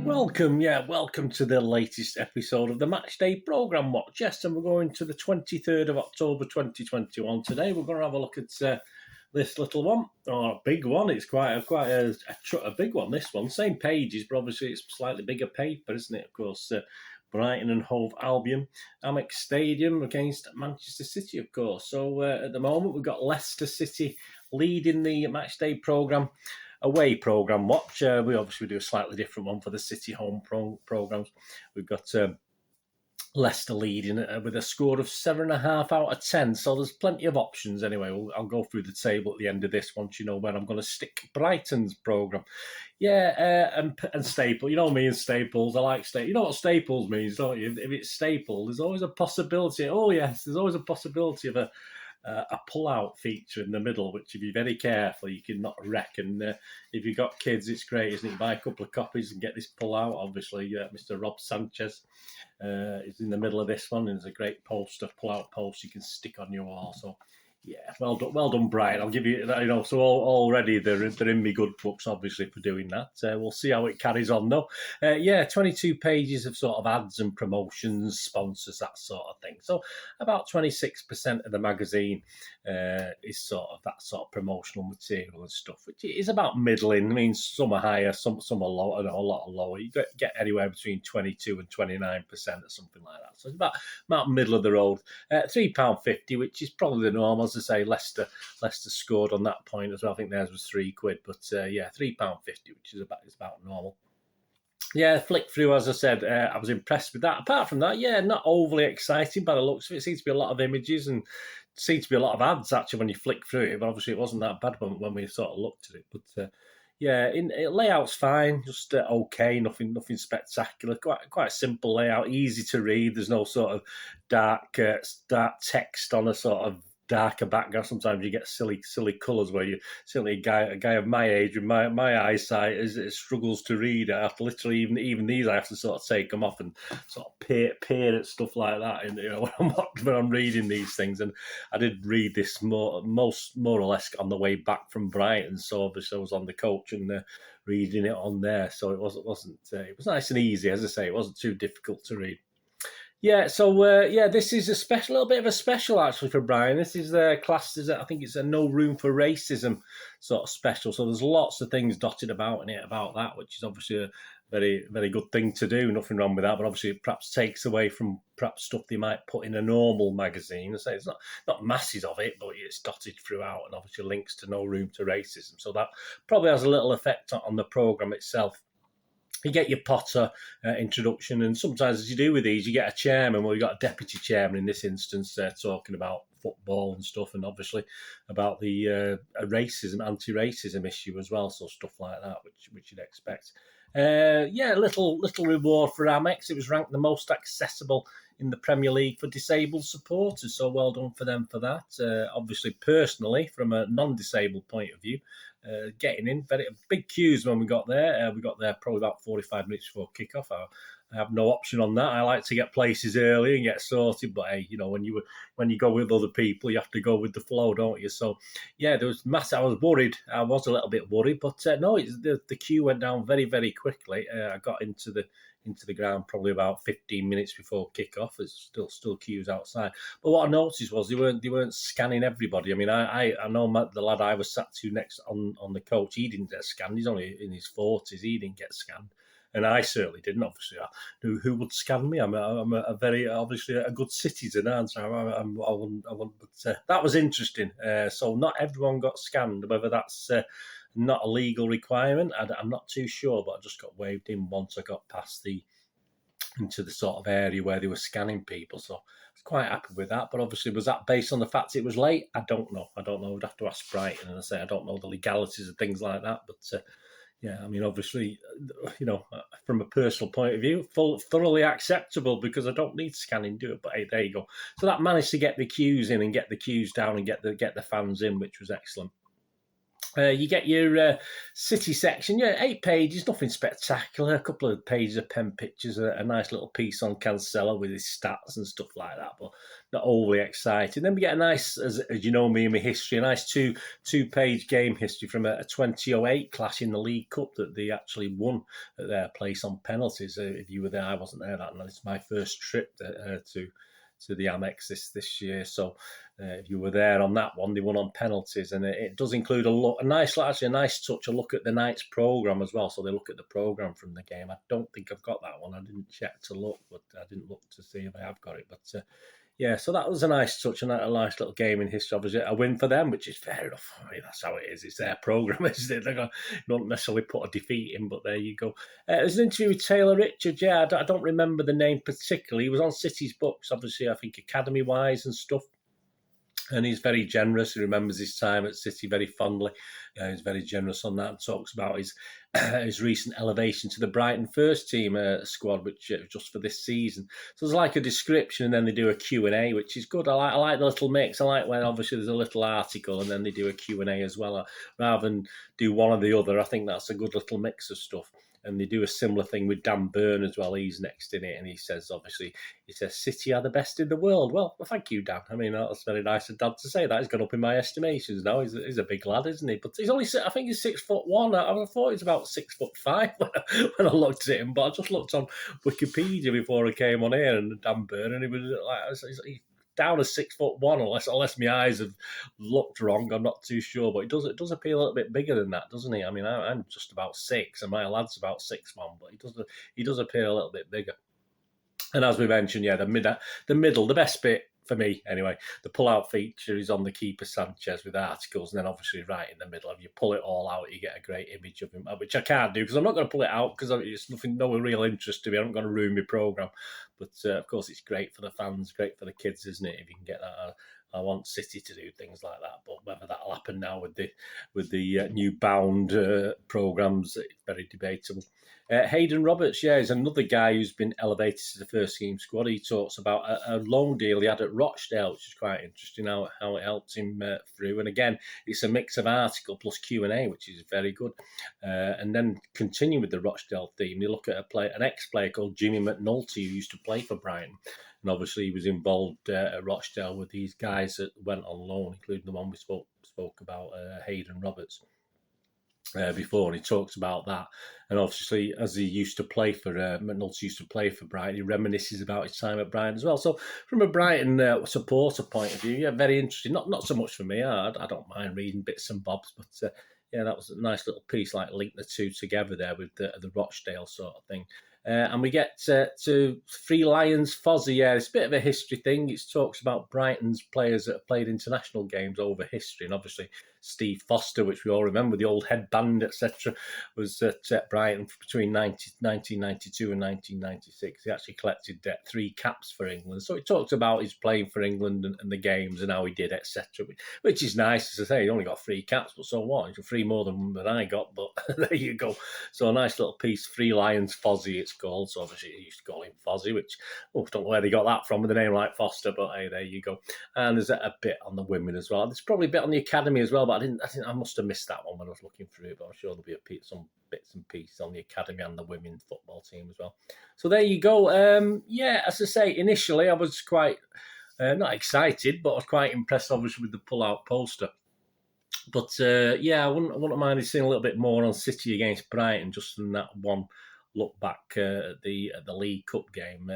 Welcome to the latest episode of the Matchday Programme Watch. Yes, and we're going to the 23rd of October 2021 today. We're going to have a look at this little one, or a big one. It's quite a big one, this one. Same pages, but obviously it's slightly bigger paper, isn't it? Of course, Brighton and Hove Albion, AMEX Stadium against Manchester City, of course. So at the moment, we've got Leicester City leading the Matchday Programme. Away programme watch. We obviously do a slightly different one for the City home programmes. We've got Leicester leading with a score of 7.5 out of 10. So there's plenty of options anyway. I'll go through the table at the end of this once you know where I'm going to stick Brighton's programme. And staple. You know me and staples. I like staples. You know what staples means, don't you? If it's staple, there's always a possibility. Oh yes, there's always a possibility of a pull-out feature in the middle, which if you're very careful, you can not wreck. And if you've got kids, it's great, isn't it? Buy a couple of copies and get this pull-out. Obviously, Mr. Rob Sanchez is in the middle of this one, and there's a great poster, pull-out poster you can stick on your wall. So, yeah, well done, Brian. I'll give you that. So already they're in my good books, obviously, for doing that. We'll see how it carries on, though. 22 pages of sort of ads and promotions, sponsors, that sort of thing. So about 26% of the magazine is sort of that sort of promotional material and stuff, which is about middling. I mean, some are higher, some are lower, and a lot are lower. You get anywhere between 22 and 29% or something like that. So it's about middle of the road. £3.50, which is probably the norm. As I say, Leicester scored on that point as well. I think theirs was £3, but £3.50, which is about normal. Yeah, flick through, as I said, I was impressed with that. Apart from that, not overly exciting by the looks of it. It seems to be a lot of images and seems to be a lot of ads, actually, when you flick through it. But obviously it wasn't that bad when we sort of looked at it. But layout's fine, just okay, nothing spectacular. Quite a simple layout, easy to read. There's no sort of dark text on a sort of darker background. Sometimes you get silly colours where you certainly a guy of my age with my eyesight it struggles to read. I have to literally even these I have to sort of take them off and sort of peer at stuff like that. And when I'm reading these things, and I did read this more or less on the way back from Brighton. So obviously I was on the coach and reading it on there. So it was nice and easy, as I say. It wasn't too difficult to read. This is a little bit of a special actually for Brian. This is classed as I think it's a no room for racism sort of special. So there's lots of things dotted about in it about that, which is obviously a very, very good thing to do. Nothing wrong with that, but obviously it perhaps takes away from perhaps stuff they might put in a normal magazine. So it's not masses of it, but it's dotted throughout, and obviously links to no room to racism. So that probably has a little effect on the programme itself. You get your Potter introduction, and sometimes, as you do with these, you get a chairman. Well, you got a deputy chairman in this instance, talking about football and stuff, and obviously about the anti-racism issue as well. So stuff like that, which you'd expect. Little reward for Amex. It was ranked the most accessible in the Premier League for disabled supporters. So well done for them for that. Obviously, personally, from a non-disabled point of view, getting in very big queues when we got there. We got there probably about 45 minutes before kickoff. I have no option on that. I like to get places early and get sorted. But hey, when you go with other people, you have to go with the flow, don't you? So there was massive. I was worried. I was a little bit worried, but no, the queue went down very, very quickly. I got into the ground probably about 15 minutes before kickoff. There's still queues outside. But what I noticed was they weren't scanning everybody. I mean, I know the lad I was sat to next on the coach, he didn't get scanned. He's only in his 40s. He didn't get scanned. And I certainly didn't. Obviously, who would scan me? I'm a very obviously a good citizen, aren't I? I wouldn't. But that was interesting. So not everyone got scanned. Whether that's not a legal requirement, I'm not too sure. But I just got waved in once I got past into the sort of area where they were scanning people. So I was quite happy with that. But obviously, was that based on the fact it was late? I don't know. We'd have to ask Brighton, and I say I don't know the legalities of things like that. But I mean, obviously, from a personal point of view, thoroughly acceptable because I don't need scanning, do it. But hey, there you go. So that managed to get the queues in and get the queues down and get the fans in, which was excellent. You get your city section, 8 pages, nothing spectacular. A couple of pages of pen pictures, a nice little piece on Cancelo with his stats and stuff like that, but not overly exciting. Then we get a nice, as you know me and my history, a nice two-page game history from a 2008 clash in the League Cup that they actually won at their place on penalties. If you were there, I wasn't there that night. It's my first trip to the AMEX this year. So if you were there on that one, they won on penalties, and it does include a nice touch, a look at the night's programme as well. So they look at the programme from the game. I don't think I've got that one. I didn't check to look, but I didn't look to see if I have got it. But so that was a nice touch and a nice little game in history. Obviously, a win for them, which is fair enough. I mean, that's how it is. It's their programme, isn't it? They don't necessarily put a defeat in, but there you go. There's an interview with Taylor Richards. Yeah, I don't remember the name particularly. He was on City's books, obviously, I think academy-wise and stuff. And he's very generous. He remembers his time at City very fondly. He's very generous on that and talks about his recent elevation to the Brighton first team squad, which just for this season. So there's like a description, and then they do a Q&A, which is good. I like the little mix. I like when obviously there's a little article and then they do a Q&A as well. Rather than do one or the other, I think that's a good little mix of stuff. And they do a similar thing with Dan Burn as well. He's next in it, and he says, City are the best in the world. Well, thank you, Dan. I mean, that's very nice of Dan to say that. He's gone up in my estimations now. He's a big lad, isn't he? But he's only, I think he's 6'1". I thought he's about 6'5" when I looked at him. But I just looked on Wikipedia before I came on here, and Dan Burn, and he was like, down as 6'1", unless my eyes have looked wrong. I'm not too sure, but it does appear a little bit bigger than that, doesn't he? I mean, I'm just about 6, and my lad's about 6'1", but he does appear a little bit bigger. And as we mentioned, the middle, the best bit for me anyway, the pull-out feature is on the keeper Sanchez with articles, and then obviously right in the middle, if you pull it all out, you get a great image of him, which I can't do because I'm not going to pull it out because it's no real interest to me. I'm not going to ruin my programme. But of course, it's great for the fans, great for the kids, isn't it? If you can get that. I want City to do things like that, but whether that'll happen now with the new bound programmes, it's very debatable. Hayden Roberts, is another guy who's been elevated to the first team squad. He talks about a loan deal he had at Rochdale, which is quite interesting, how it helped him through. And again, it's a mix of article plus Q&A, which is very good. And then continue with the Rochdale theme. You look at an ex-player called Jimmy McNulty, who used to play for Brighton. And obviously he was involved at Rochdale with these guys that went on loan, including the one we spoke about, Hayden Roberts. Before, and he talks about that, and obviously as he used to play for McNulty used to play for Brighton, he reminisces about his time at Brighton as well. So from a Brighton supporter point of view, very interesting. Not so much for me. I don't mind reading bits and bobs, but that was a nice little piece, like link the two together there with the Rochdale sort of thing. And we get to Three Lions Fozzie. It's a bit of a history thing. It talks about Brighton's players that have played international games over history. And obviously Steve Foster, which we all remember, the old headband, etc., was at Brighton between 1992 and 1996. He actually collected 3 caps for England. So it talks about his playing for England and the games and how he did, etc., which is nice. As I say, he only got 3 caps, but so what? He's 3 more than I got, but there you go. So a nice little piece, Three Lions Fozzie, it's called. So obviously he used to call him Fozzie, which I don't know where they got that from with a name like Foster, but hey, there you go. And there's a bit on the women as well. There's probably a bit on the academy as well, but I must have missed that one when I was looking through it, but I'm sure there'll be some bits and pieces on the academy and the women's football team as well. So there you go. As I say, initially I was quite not excited, but I was quite impressed, obviously, with the pull-out poster. But I wouldn't mind seeing a little bit more on City against Brighton, just from that one look back at the League Cup game.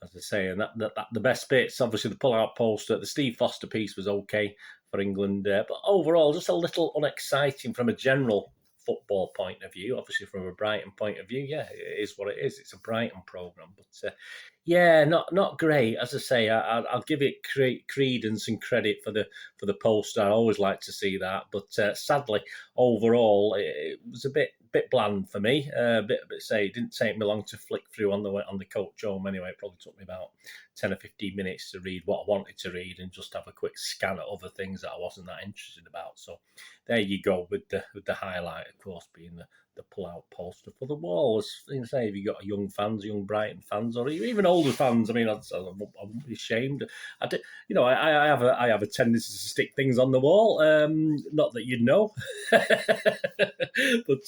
As I say, and that the best bits, obviously, the pull-out poster. The Steve Foster piece was okay for England, but overall, just a little unexciting from a general football point of view. Obviously, from a Brighton point of view, it is what it is. It's a Brighton programme, but not great. As I say, I'll give it credence and credit for the poster. I always like to see that, but sadly, overall, it was a bit bland for me. It didn't take me long to flick through on the coach home. Anyway, it probably took me about 10 or 15 minutes to read what I wanted to read and just have a quick scan at other things that I wasn't that interested about. So there you go with the highlight, of course, being the the pull-out poster for the wall. As you say, if you've got young fans, young Brighton fans, or even older fans, I mean, I wouldn't be ashamed. I have a tendency to stick things on the wall. Not that you'd know, but.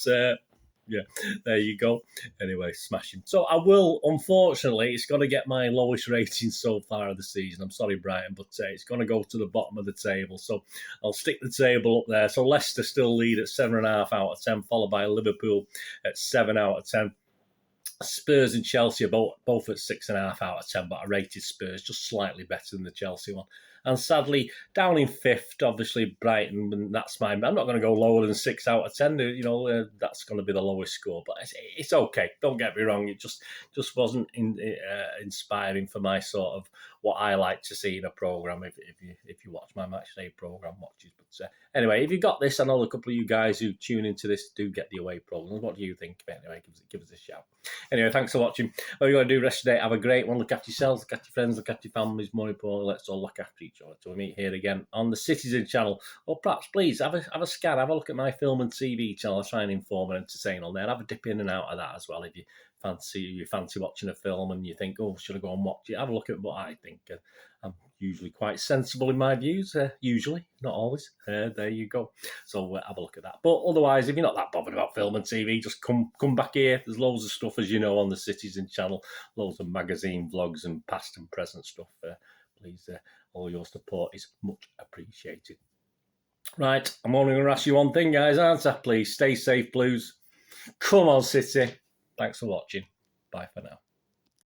Yeah, there you go. Anyway, smashing. So I will, unfortunately, it's going to get my lowest rating so far of the season. I'm sorry, Brighton, but it's going to go to the bottom of the table. So I'll stick the table up there. So Leicester still lead at 7.5 out of 10, followed by Liverpool at 7 out of 10. Spurs and Chelsea are both at 6.5 out of 10, but I rated Spurs just slightly better than the Chelsea one. And sadly, down in 5th, obviously, Brighton, and that's mine. I'm not going to go lower than 6 out of 10. That's going to be the lowest score, but it's okay. Don't get me wrong. It just wasn't inspiring for my sort of what I like to see in a programme if you watch my Matchday programme watches. But anyway, if you got this, I know a couple of you guys who tune into this do get the away programmes. What do you think? Anyway, give us a shout. Anyway, thanks for watching. What you're going to do rest of the day, have a great one. Look after yourselves, look after your friends, look after your families. More importantly, let's all look after each other. Till we meet here again on the Citizen channel. Or perhaps, please, have a scan, have a look at my film and TV channel. I try and inform and entertain on there. Have a dip in and out of that as well. If you fancy watching a film and you think, oh, should I go and watch it? Have a look at what I think. I'm usually quite sensible in my views, usually, not always. There you go. So have a look at that. But otherwise, if you're not that bothered about film and TV, just come back here. There's loads of stuff, as you know, on the Citizen channel. Loads of magazine vlogs and past and present stuff. Please, all your support is much appreciated. Right, I'm only going to ask you one thing, guys, aren't I? Please stay safe, Blues. Come on, City. Thanks for watching. Bye for now.